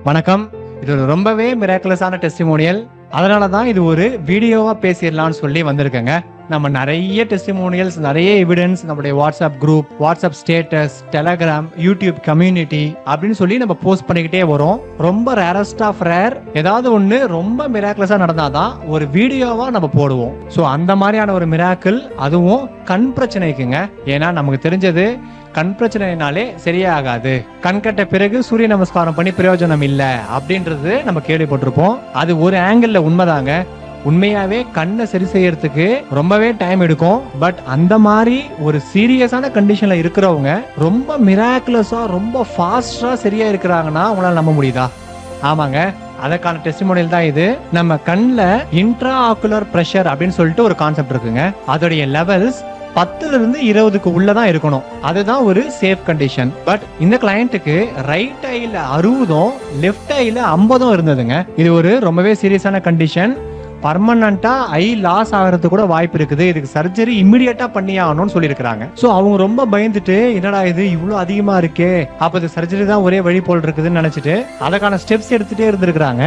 வணக்கம். இது ஒரு ரொம்பவே மிராக்குலஸான டெஸ்டிமோனியல். அதனால தான் இது ஒரு வீடியோவா பேசிடலாம்னு சொல்லி வந்திருக்கேங்க. நம்ம நிறைய டெஸ்டிமோனியல்ஸ், நிறைய எவிடன்ஸ் நம்மளுடைய WhatsApp group, WhatsApp status, Telegram, YouTube community அப்படின்னு சொல்லி நம்ம போஸ்ட் பண்ணிக்கிட்டே வரோம். ரொம்ப ரேரஸ்ட் ஆஃப் ரேர் ஏதாவது ஒன்று ரொம்ப மிராக்குலஸா நடந்தாதான் ஒரு வீடியோவா நம்ம போடுவோம். ஸோ அந்த மாதிரியான ஒரு மிராக்கிள், அதுவும் கண் பிரச்சனைக்குங்க. ஏன்னா நமக்கு தெரிஞ்சது கண் பிரச்சனைனாலே சரியே ஆகாது, கண் கட்ட பிறகு சூரிய நமஸ்காரம் பண்ணி பிரயோஜனம் இல்லை அப்படின்றது நம்ம கேள்விப்பட்டிருப்போம். அது ஒரு ஆங்கிள் உண்மைதாங்க. உண்மையாவே கண்ணை சரி செய்யறதுக்கு ரொம்பவே டைம் எடுக்கும். பட் அந்த மாதிரி ஒரு சீரியஸான கண்டிஷன்ல இருக்கிறவங்க ரொம்ப மிராக்குலஸா ரொம்ப ஃபாஸ்டா சரியா இருக்கிறாங்கன்னா உங்களால நம்ப முடியுதா? ஆமாங்க, அதற்கான டெஸ்டிமோனியல் தான் இது. நம்ம கண்ணில் இன்ட்ரா ஆக்குலர் பிரஷர் அப்படின்னு சொல்லிட்டு ஒரு கான்செப்ட் இருக்குங்க. அதோடைய லெவல்ஸ் 10ல இருந்து 20க்கு உள்ளதான் இருக்கணும். அதுதான் ஒரு சேஃப் கண்டிஷன். பட் இந்த கிளையண்ட்டுக்கு ரைட் ஐல 60ம் லெஃப்ட் ஐல 50ம் இருந்ததுங்க. இது ஒரு ரொம்பவே சீரியஸான கண்டிஷன். பர்மனண்டா ஐ லாஸ் ஆகிறதுக்கு கூட வாய்ப்பு இருக்குது. இதுக்கு சர்ஜரி இமிடியேட்டா பண்ணி ஆகணும்னு சொல்லியிருக்காங்க. ஸோ அவங்க ரொம்ப பயந்துட்டு, என்னடா இது இவ்வளோ அதிகமா இருக்கே, அப்போ இது சர்ஜரி தான் ஒரே வழி போல் இருக்குதுன்னு நினைச்சிட்டு அதுக்கான ஸ்டெப்ஸ் எடுத்துட்டே இருந்திருக்கிறாங்க.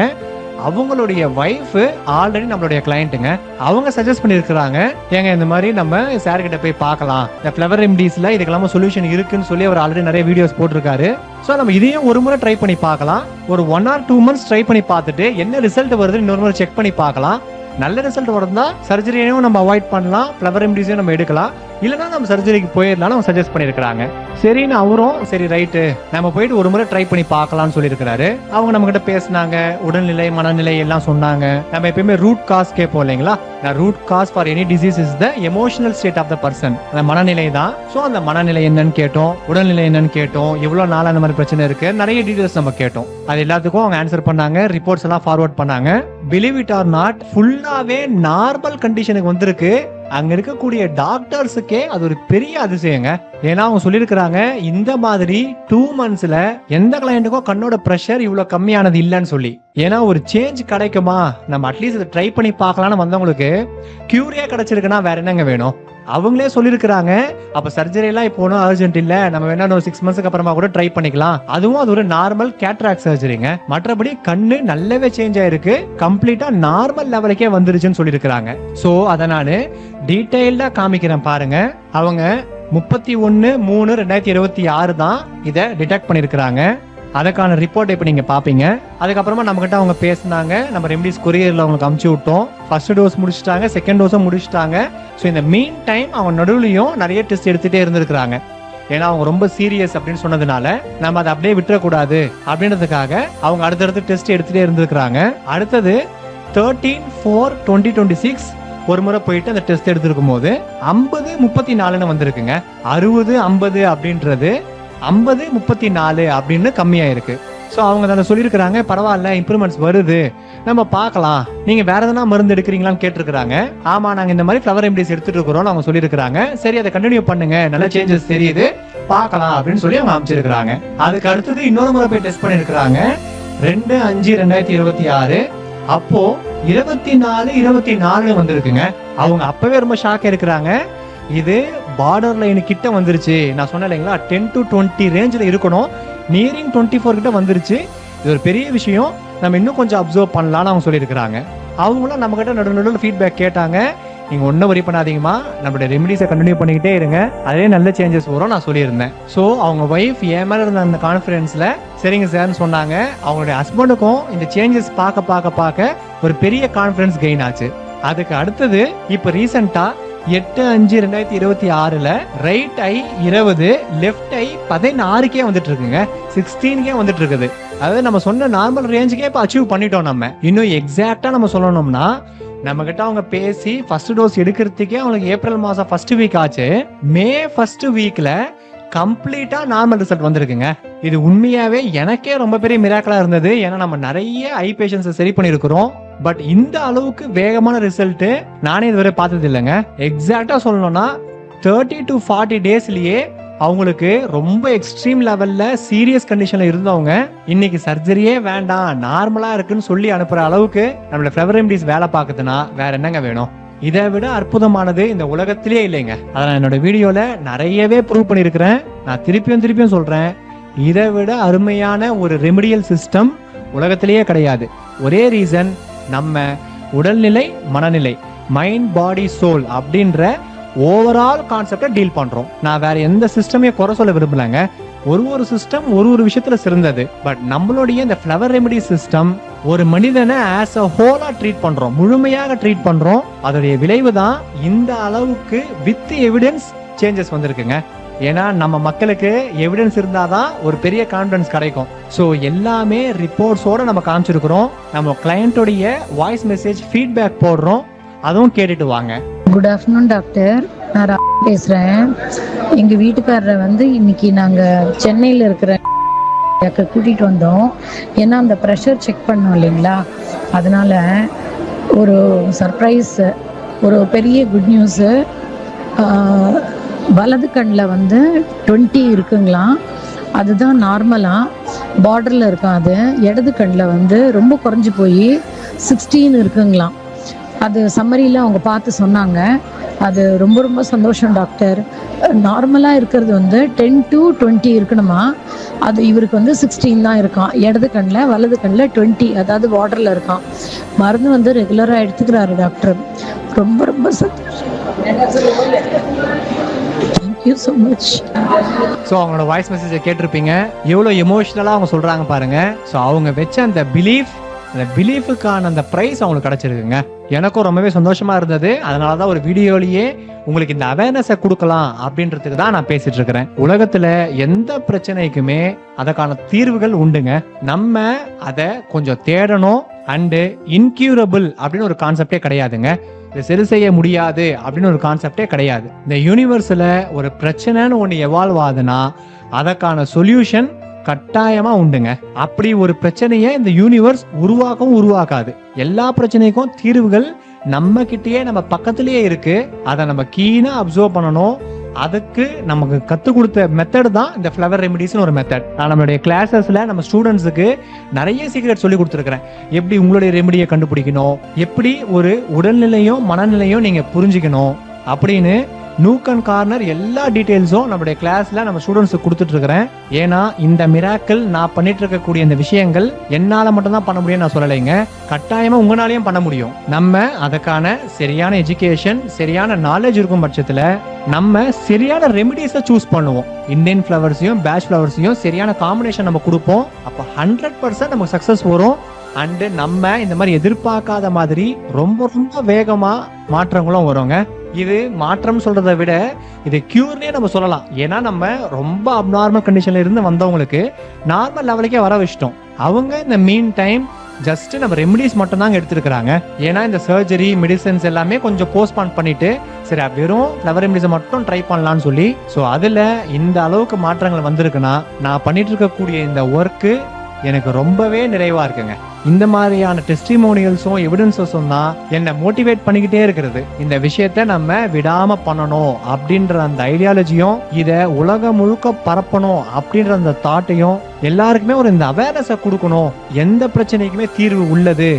அவங்களுடைய வைஃப் ஆல்ரெடி நம்மளுடைய கிளையண்ட்டுங்க. அவங்க சஜஸ்ட் பண்ணிருக்கிறாங்க, ஏங்க இந்த மாதிரி நம்ம சார் கிட்ட போய் பார்க்கலாம், இந்த ஃபிளவர் ரெமடிஸ்ல இதுக்கெல்லாம் சொல்யூஷன் இருக்குன்னு சொல்லி அவர் ஆல்ரெடி நிறைய வீடியோஸ் போட்டிருக்காரு. ஸோ நம்ம இதையும் ஒரு முறை ட்ரை பண்ணி பார்க்கலாம். ஒரு 1 or 2 months ட்ரை பண்ணி பார்த்துட்டு என்ன ரிசல்ட் வருது இன்னொரு முறை செக் பண்ணி பார்க்கலாம். நல்ல ரிசல்ட் வருதா சர்ஜரியையும் நம்ம அவாய்ட் பண்ணலாம், ஃபிளவர் ரெமடிஸையும் நம்ம எடுக்கலாம். இல்லைன்னா நம்ம சர்ஜரிக்கு போயிடலாம் அவங்க சஜஸ்ட் பண்ணிருக்காங்க. சரின்னு அவரும் சரி ரைட்டு நம்ம போயிட்டு ஒரு முறை ட்ரை பண்ணி பார்க்கலாம்னு சொல்லியிருக்கிறாரு. அவங்க நம்ம கிட்ட பேசினாங்க, உடல்நிலை மனநிலை எல்லாம் சொன்னாங்க. நம்ம எப்பயுமே ரூட் காஸ் கேட்போம் இல்லைங்களா? Root cause for any disease is the emotional state of the person. அந்த மனநிலை தான். ஸோ அந்த மனநிலை என்னன்னு கேட்டோம், உடல்நிலை என்னன்னு கேட்டோம், எவ்வளவு நாள் அந்த மாதிரி பிரச்சனை இருக்கு, நிறைய டீடைல்ஸ் நம்ம கேட்டோம். அது எல்லாத்துக்கும் அவங்க ஆன்சர் பண்ணாங்க, ரிப்போர்ட்ஸ் எல்லாம் ஃபார்வர்ட் பண்ணாங்க. பிலீவ் இட் ஆர் நாட், ஃபுல்லாவே நார்மல் கண்டிஷனுக்கு வந்திருக்கு. அங்க இருக்கக்கூடிய டாக்டர்ஸுக்கே அது ஒரு பெரிய அதிசயங்க. ஏன்னா அவங்க சொல்லியிருக்கிறாங்க, இந்த மாதிரி 2 monthsல எந்த கிளையண்ட்டுக்கும் கண்ணோட பிரஷர் இவ்வளவு கம்மியானது இல்லைன்னு சொல்லி. ஏன்னா ஒரு சேஞ்ச் கிடைக்குமா, நம்ம அட்லீஸ்ட் இதை ட்ரை பண்ணி பார்க்கலாம்னு வந்தவங்களுக்கு கியூரியா கிடைச்சிருக்குன்னா வேற என்னங்க வேணும்? அவங்களே சொல்லியிருக்கிறாங்க, அப்ப சர்ஜரி எல்லாம் இப்போ ஒன்றும் அர்ஜென்ட் இல்ல, நம்ம வேணா 6 monthsக்கு அப்புறமா கூட ட்ரை பண்ணிக்கலாம். அதுவும் அது ஒரு நார்மல் கேட்ராக்ட் சர்ஜரிங்க. மற்றபடி கண்ணு நல்லாவே சேஞ்ச் ஆயிருக்கு, கம்ப்ளீட்டா நார்மல் லெவலுக்கே வந்துருச்சுன்னு சொல்லியிருக்கிறாங்க. ஸோ அதை நான் டீடைல்டா காமிக்கிறேன் பாருங்க. அவங்க 31/3/2026 தான் இதை டிடெக்ட் பண்ணியிருக்கிறாங்க. அதுக்கான ரிப்போர்ட் இப்போ நீங்க பாப்பீங்க. அதுக்கப்புறமா நம்ம கிட்ட அவங்க பேசினாங்க, நம்ம ரெமடிஸ் கொரியர்ல அவங்களுக்கு அமுச்சு விட்டோம். ஃபர்ஸ்ட் டோஸ் முடிச்சுட்டாங்க, செகண்ட் டோஸும் முடிச்சுட்டாங்க. ஸோ இந்த மீன் டைம் அவங்க நடுவுலையும் நிறைய டெஸ்ட் எடுத்துட்டே இருந்திருக்கிறாங்க. ஏன்னா அவங்க ரொம்ப சீரியஸ் அப்படின்னு சொன்னதுனால நம்ம அதை அப்படியே விட்டுறக்கூடாது அப்படின்றதுக்காக அவங்க அடுத்தடுத்து டெஸ்ட் எடுத்துட்டே இருந்திருக்கிறாங்க. அடுத்தது 13/4/2026 ஒரு முறை போயிட்டு அந்த டெஸ்ட் எடுத்திருக்கும் போது 50/34 வந்திருக்குங்க. 60/50 அப்படின்றது 50/34 அப்படின்னு கம்மியா இருக்கு. ஸோ அவங்க அதை சொல்லியிருக்கிறாங்க, பரவாயில்ல இம்ப்ரூவ்மெண்ட்ஸ் வருது, நம்ம பார்க்கலாம், நீங்க வேற எதனா மருந்து எடுக்கிறீங்களான்னு கேட்டிருக்கிறாங்க. ஆமா நாங்க இந்த மாதிரி ஃபிளவர் ரெமடிஸ் எடுத்துட்டு இருக்கிறோம் அவங்க சொல்லியிருக்கிறாங்க. சரி அதை கண்டினியூ பண்ணுங்க, நல்ல சேஞ்சஸ் தெரியுது, பார்க்கலாம் அப்படின்னு சொல்லி அவங்க அமைச்சிருக்கிறாங்க. அதுக்கு அடுத்தது இன்னொரு முறை போய் டெஸ்ட் பண்ணிருக்கிறாங்க 2/5/2026. அப்போ 24/24 வந்திருக்குங்க. அவங்க அப்பவே ரொம்ப ஷாக் இருக்கிறாங்க. இது பார்டர் லைன் கிட்ட வந்துருச்சு. நான் சொன்னேன் இல்லைங்களா, 10 to 20 ரேஞ்சில் இருக்கணும், நியரிங் 24 கிட்ட வந்துருச்சு. இது ஒரு பெரிய விஷயம், நம்ம இன்னும் கொஞ்சம் அப்சர்வ் பண்ணலாம்னு அவங்க சொல்லியிருக்கிறாங்க. அவங்களும் நம்ம கிட்ட நடுநடுவில் ஃபீட்பேக் கேட்டாங்க. நீங்க ஒன்னும் வரி பண்ணாதீங்கம்மா, நம்மளுடைய ரெமடிஸை கண்டினியூ பண்ணிக்கிட்டே இருங்க, அதே நல்ல சேஞ்சஸ் வரும் நான் சொல்லியிருந்தேன். ஸோ அவங்க ஒய்ஃப் என் மேல இருந்த அந்த கான்ஃபரன்ஸ்ல சரிங்க சார்னு சொன்னாங்க. அவங்களுடைய ஹஸ்பண்டுக்கும் இந்த சேஞ்சஸ் பார்க்க ஒரு பெரிய கான்ஃபரன்ஸ் கெயின் ஆச்சு. அதுக்கு அடுத்தது இப்ப ரீசெண்டா 8/5/2026 ரைட் ஐ 20, லெஃப்ட் ஐ 16க்கே வந்துட்டு இருக்குங்க, 16க்கே வந்துட்டு இருக்குது. அதாவது நம்ம சொன்ன நார்மல் ரேஞ்சுக்கே இப்ப அச்சீவ் பண்ணிட்டோம். நம்ம இன்னும் எக்ஸாக்டா நம்ம சொல்லணும்னா, நம்ம கிட்ட அவங்க பேசி ஃபர்ஸ்ட் டோஸ் எடுக்கிறதுக்கே அவங்களுக்கு ஏப்ரல் மாசம் ஃபர்ஸ்ட் வீக் ஆச்சு. மே ஃபர்ஸ்ட் வீக்ல கம்ப்ளீட்டா நார்மல் ரிசல்ட் வந்திருக்குங்க. இது உண்மையாவே எனக்கே ரொம்ப பெரிய மிராக்கலா இருந்தது. ஏன்னா நம்ம நிறைய ஐ பேஷன்ஸை சரி பண்ணிருக்கிறோம். பட் இந்த அளவுக்கு வேகமான ரிசல்ட் நானே இதுவரை பார்த்தது இல்லைங்க. எக்ஸாக்டா சொல்லணும்னா 30 to 40 டேஸ்லயே அவங்களுக்கு ரொம்ப எக்ஸ்ட்ரீம் லெவல்ல சீரியஸ் கண்டிஷன்ல இருந்தவங்க இன்னைக்கு சர்ஜரியே வேண்டாம், நார்மலா இருக்குன்னு சொல்லி அனுப்புற அளவுக்கு நம்மள ஃபிளவர் ரெமடிஸ் வேலை பார்க்குதுன்னா வேற என்னங்க வேணும்? இதை விட அற்புதமானது இந்த உலகத்திலே இல்லைங்க. அதை நான் என்னோட வீடியோல நிறையவே ப்ரூவ் பண்ணியிருக்கிறேன். நான் திருப்பியும் சொல்றேன், இதை விட அருமையான ஒரு ரெமடியல் சிஸ்டம் உலகத்திலேயே கிடையாது. ஒரே ரீசன், நம்ம உடல்நிலை மனநிலை, மைண்ட் பாடி சோல் அப்படின்ற ஓவரால் கான்செப்டை டீல் பண்றோம். நான் வேற எந்த சிஸ்டமையும் குறை சொல்ல விரும்பலங்க. ஒரு சிஸ்டம் ஒரு விஷயத்துல சிறந்தது. பட் நம்மளுடைய இந்த ஃப்ளவர் ரெமெடி சிஸ்டம் ஒரு மனிதனை ஆஸ் அ ஹோலா ட்ரீட் பண்றோம், முழுமையாக ட்ரீட் பண்றோம். அதோடைய விளைவு தான் இந்த அளவுக்கு வித் எவிடன்ஸ் சேஞ்சஸ் வந்திருக்குங்க. ஏன்னா நம்ம மக்களுக்கு எவிடன்ஸ் இருந்தாதான் ஒரு பெரிய கான்ஃபிடன்ஸ் கிடைக்கும். ஸோ எல்லாமே ரிப்போர்ட்ஸோட நம்ம காமிச்சிருக்கிறோம். நம்ம கிளையண்டோடைய வாய்ஸ் மெசேஜ் ஃபீட்பேக் போடுறோம், அதுவும் கேட்டுட்டு வாங்க. குட் ஆஃப்டர்நூன் டாக்டர், நான் பேசுகிறேன். எங்கள் வீட்டுக்காரரை இன்னைக்கு நாங்கள் சென்னையில் இருக்கிற கூட்டிகிட்டு வந்தோம். ஏன்னா அந்த ப்ரெஷர் செக் பண்ணோம் இல்லைங்களா, அதனால் ஒரு சர்ப்ரைஸ், ஒரு பெரிய குட் நியூஸு. வலது கண்ணில் 20 இருக்குங்களாம், அதுதான் நார்மலாக பார்டரில் இருக்கான். அது இடது கண்ணில் ரொம்ப குறைஞ்சி போய் 16 இருக்குங்களாம். அது சம்மரியில் அவங்க பார்த்து சொன்னாங்க. அது ரொம்ப ரொம்ப சந்தோஷம் டாக்டர். நார்மலாக இருக்கிறது 10 to 20 இருக்கணுமா, அது இவருக்கு 16 தான் இருக்கான். இடது கண்ணில், வலது கண்ணில் 20, அதாவது பார்டரில் இருக்கான். மருந்து ரெகுலராக எடுத்துக்கிறாரு டாக்டர். ரொம்ப ரொம்ப சந்தோஷம். Thank you so much. ஸோ அவங்களோட வாய்ஸ் மெசேஜை கேட்டிருப்பீங்க, எவ்வளோ எமோஷ்னலாக அவங்க சொல்கிறாங்க பாருங்க. ஸோ அவங்க வச்ச அந்த பிலீஃபுக்கான அந்த ப்ரைஸ் அவங்களுக்கு கிடைச்சிருக்குங்க. எனக்கும் ரொம்பவே சந்தோஷமா இருந்தது. அதனால தான் ஒரு வீடியோலயே உங்களுக்கு இந்த அவேர்னஸை கொடுக்கலாம் அப்படின்றதுக்கு தான் நான் பேசிட்டு இருக்கிறேன். உலகத்துல எந்த பிரச்சனைக்குமே அதற்கான தீர்வுகள் உண்டுங்க. நம்ம அதை கொஞ்சம் தேடணும். அண்டு இன்க்யூரபிள் அப்படின்னு ஒரு கான்செப்டே கிடையாதுங்க. இதை சரி செய்ய முடியாது அப்படின்னு ஒரு கான்செப்டே கிடையாது. இந்த யூனிவர்ஸ்ல ஒரு பிரச்சனைன்னு ஒன்று எவால்வ் ஆகுதுன்னா அதற்கான சொல்யூஷன் கட்டாயமா உண்டுங்க. அப்படி ஒரு பிரச்சனையை இந்த யூனிவர்ஸ் உருவாக்காது. எல்லா பிரச்சனைக்கும் தீர்வுகள் நம்ம கிட்டயே, நம்ம பக்கத்திலேயே இருக்கு. அதை நம்ம கீனா அப்சர்வ் பண்ணணும். அதுக்கு நமக்கு கத்து கொடுத்த மெத்தட் தான் இந்த ஃப்ளவர் ரெமிடிஸ்னு ஒரு மெத்தட். நான் நம்மளுடைய கிளாஸஸ்ல நம்ம ஸ்டூடெண்ட்ஸுக்கு நிறைய சீக்ரெட் சொல்லி கொடுத்துருக்கிறேன். எப்படி உங்களுடைய ரெமிடியை கண்டுபிடிக்கணும், எப்படி ஒரு உடல்நிலையும் மனநிலையும் நீங்க புரிஞ்சுக்கணும் அப்படின்னு நூக் அண்ட் கார்னர் எல்லா டீடைல்ஸும் நம்மளுடைய கிளாஸ்ல நம்ம ஸ்டூடெண்ட்ஸுக்கு கொடுத்துட்டு இருக்கிறேன். ஏன்னா இந்த மிராக்கிள் நான் பண்ணிட்டு இருக்கக்கூடிய இந்த விஷயங்கள் என்னால மட்டும் தான் பண்ண முடியும் நான் சொல்லலைங்க. கட்டாயமா உங்களாலையும் பண்ண முடியும். நம்ம அதுக்கான சரியான எஜுகேஷன், சரியான நாலேஜ் இருக்கும் பட்சத்துல நம்ம சரியான ரெமிடிஸை சூஸ் பண்ணுவோம். இந்தியன் ஃப்ளவர்ஸையும் பேட்ச் ஃப்ளவர்ஸையும் சரியான காம்பினேஷன் நம்ம கொடுப்போம். அப்போ 100% நமக்கு சக்சஸ் வரும். அண்டு நம்ம இந்த மாதிரி எதிர்பார்க்காத மாதிரி ரொம்ப ரொம்ப வேகமா மாற்றங்களும் வருங்க. இது மாற்றம் சொல்றதை விட இது கியூர்னே நம்ம சொல்லலாம். ஏன்னா நம்ம ரொம்ப அப்நார்மல் கண்டிஷன்ல இருந்து வந்தவங்களுக்கு நார்மல் லெவலுக்கே வர வச்சிட்டோம். அவங்க இந்த மீன் டைம் ஜஸ்ட் நம்ம ரெமிடிஸ் மட்டும் தாங்க எடுத்துருக்காங்க. ஏன்னா இந்த சர்ஜரி மெடிசன்ஸ் எல்லாமே கொஞ்சம் போஸ்ட்பான் பண்ணிட்டு சரி வெறும் ஃப்ளவர் ரெமிடிஸை மட்டும் ட்ரை பண்ணலாம்னு சொல்லி, ஸோ அதுல இந்த அளவுக்கு மாற்றங்கள் வந்திருக்குன்னா நான் பண்ணிட்டு இருக்கக்கூடிய இந்த ஒர்க்கு எனக்கு ரொம்பவே நிறைவா இருக்குங்க. இந்த மாதிரியான டெஸ்டிமோனியல்ஸும் எவிடன்ஸஸும் தான் என்னை மோட்டிவேட் பண்ணிக்கிட்டே இருக்கிறது. இந்த விஷயத்த நம்ம விடாம பண்ணணும் அப்படின்ற அந்த ஐடியாலஜியும், இதை உலகம் முழுக்க பரப்பணும் அப்படின்ற அந்த தாட்டையும், எல்லாருக்குமே ஒரு இந்த அவேர்னஸை கொடுக்கணும். எந்த பிரச்சனைக்குமே தீர்வு உள்ளது,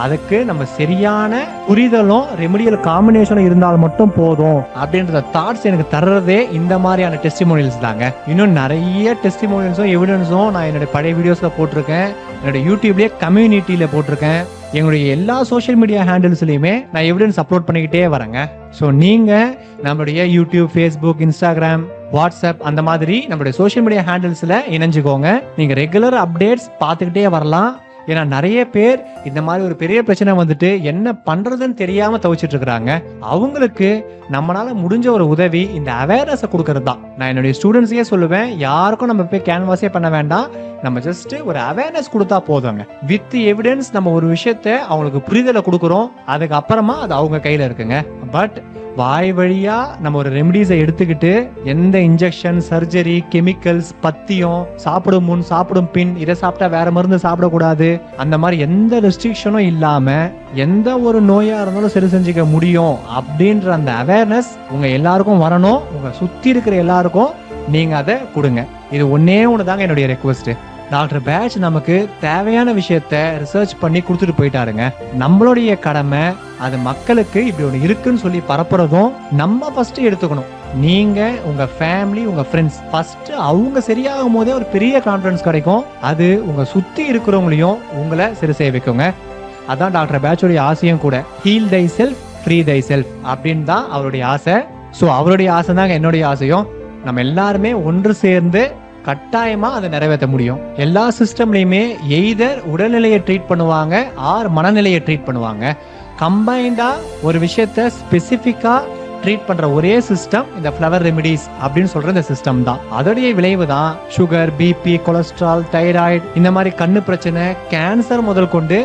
அதுக்கு நம்ம சரியான புரிதலும் ரெமிடியல் காம்பினேஷனும் இருந்தால் மட்டும் போதும் அப்படின்ற தாட்ஸ் எனக்கு தர்றதே இந்த மாதிரியான டெஸ்டிமோனியல்ஸ் தாங்க. இன்னும் நிறைய டெஸ்டிமோனியல்ஸும் எவிடன்ஸும் நான் என்னுடைய பழைய வீடியோஸ்ல போட்டிருக்கேன், என்னுடைய யூடியூப்லயே கம்யூனிட்டியில போட்டிருக்கேன். எங்களுடைய எல்லா சோஷியல் மீடியா ஹேண்டில்ஸ்லயுமே நான் எவிடன்ஸ் அப்லோட் பண்ணிக்கிட்டே வரேங்க. ஸோ நீங்க நம்மளுடைய யூடியூப், ஃபேஸ்புக், இன்ஸ்டாகிராம், வாட்ஸ்அப் அந்த மாதிரி நம்மளுடைய சோஷியல் மீடியா ஹேண்டில்ஸ்ல இணைஞ்சுக்கோங்க. நீங்க ரெகுலர் அப்டேட்ஸ் பார்த்துக்கிட்டே வரலாம். ஏன்னா நிறைய பேர் இந்த மாதிரி ஒரு பெரிய பிரச்சனை வந்துட்டு என்ன பண்றதுன்னு தெரியாம தவிச்சிட்டு இருக்கிறாங்க. அவங்களுக்கு நம்மளால முடிஞ்ச ஒரு உதவி இந்த அவேர்னஸை கொடுக்கறது தான். நான் என்னுடைய ஸ்டூடெண்ட்ஸையே சொல்லுவேன், யாருக்கும் நம்ம போய் கேன்வாஸே பண்ண வேண்டாம், நம்ம ஜஸ்ட் ஒரு அவேர்னஸ் கொடுத்தா போதுங்க. வித் எவிடன்ஸ் நம்ம ஒரு விஷயத்த அவங்களுக்கு புரிதலை கொடுக்குறோம், அதுக்கு அப்புறமா அது அவங்க கையில இருக்குங்க. பட் வாய் வழியா நம்ம ஒரு ரெமிடிஸை எடுத்துக்கிட்டு எந்த இன்ஜெக்ஷன், சர்ஜரி, கெமிக்கல்ஸ், பத்தியம், சாப்பிடும் முன் சாப்பிடும் பின், இதை சாப்பிட்டா வேற மருந்து சாப்பிடக்கூடாது, அந்த மாதிரி எந்த ரெஸ்ட்ரிக்ஷனும் இல்லாம எந்த ஒரு நோயா இருந்தாலும் சரி செஞ்சுக்க முடியும் அப்படின்ற அந்த அவேர்னஸ் உங்க எல்லாருக்கும் வரணும். உங்க சுத்தி இருக்கிற எல்லாருக்கும் நீங்க அதை கொடுங்க. இது ஒன்னே ஒண்ணுதாங்க என்னுடைய ரெக்வஸ்ட். டாக்டர் பேட்ச் நமக்கு தேவையான விஷயத்த ரிசர்ச் பண்ணி கொடுத்துட்டு போயிட்டாருங்க. நம்மளுடைய கடமை அது மக்களுக்கு இப்படி ஒன்று இருக்குன்னு சொல்லி பரப்புறதும் நம்ம ஃபர்ஸ்ட் எடுத்துக்கணும். நீங்க உங்க ஃபேமிலி உங்க ஃப்ரெண்ட்ஸ் ஃபர்ஸ்ட் அவங்க சரியாகும் போதே ஒரு பெரிய கான்ஃபிடன்ஸ் கிடைக்கும். அது உங்க சுத்தி இருக்கிறவங்களையும் உங்களை சரி செய்ய வைக்குங்க. அதான் டாக்டர் பேட்சோடைய ஆசையும் கூட. Heal thyself free thyself அப்படின்னு தான் அவருடைய ஆசை. ஸோ அவருடைய ஆசை தாங்க என்னுடைய ஆசையும். நம்ம எல்லாருமே ஒன்று சேர்ந்து கட்டாயமா அதை நிறைவேற்ற முடியும். எல்லா சிஸ்டம்லயுமே எய்தர் உடல்நிலையை ட்ரீட் பண்ணுவாங்க ஆர் மனநிலையை ட்ரீட் பண்ணுவாங்க. கம்பைண்டா ஒரு விஷயத்த ஸ்பெசிபிக்கா ட்ரீட் பண்ற ஒரே சிஸ்டம் இந்த ஃப்ளவர் ரெமிடிஸ் அப்படின்னு சொல்ற இந்த சிஸ்டம் தான். அதோடைய விளைவு தான் சுகர், பிபி, கொலஸ்ட்ரால், தைராய்டு, இந்த மாதிரி கண்ணு பிரச்சனை, கேன்சர் முதல் கொண்டு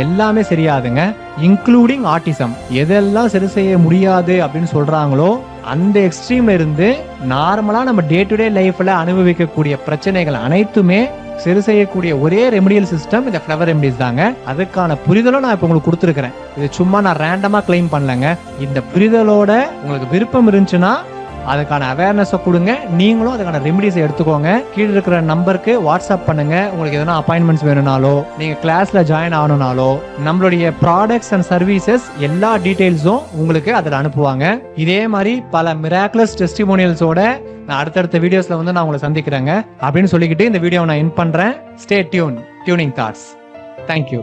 எல்லாமே சரியாதுங்க. Including autism. எதெல்லாம் சரி செய்ய முடியாது அப்படின்னு சொல்றாங்களோ அந்த எக்ஸ்ட்ரீம்ல இருந்து நார்மலா நம்ம டே டு டே லைஃப்ல அனுபவிக்கக்கூடிய பிரச்சனைகள் அனைத்துமே சரி செய்யக்கூடிய ஒரே ரெமிடியல் சிஸ்டம் இந்த ஃப்ளவர் ரெமிடிஸ் தாங்க. அதுக்கான புரிதலும் நான் இப்ப உங்களுக்கு கொடுத்துருக்கிறேன். இது சும்மா நான் ரேண்டமா கிளைம் பண்ணலங்க. இந்த புரிதலோட உங்களுக்கு விருப்பம் இருந்துச்சுன்னா அதுக்கான அவேர்னஸை கொடுங்க. நீங்களும் அதுக்கான ரெமிடிஸை எடுத்துக்கோங்க. கீழே இருக்கிற நம்பருக்கு வாட்ஸ்அப் பண்ணுங்க. உங்களுக்கு எதனா அப்பாயின்மெண்ட்ஸ் வேணும்னாலோ நீங்க கிளாஸ்ல ஜாயின் ஆகணும்னாலோ நம்மளுடைய ப்ராடக்ட்ஸ் அண்ட் சர்வீசஸ் எல்லா டீடைல்ஸும் உங்களுக்கு அதில் அனுப்புவாங்க. இதே மாதிரி பல மிராக்குலஸ் டெஸ்டிமோனியல்ஸோட நான் அடுத்தடுத்த வீடியோஸ்ல வந்து நான் உங்களை சந்திக்கிறேங்க அப்படின்னு சொல்லிக்கிட்டு இந்த வீடியோவை நான் எண்ட் பண்றேன். Stay tune, tuning thoughts. Thank you.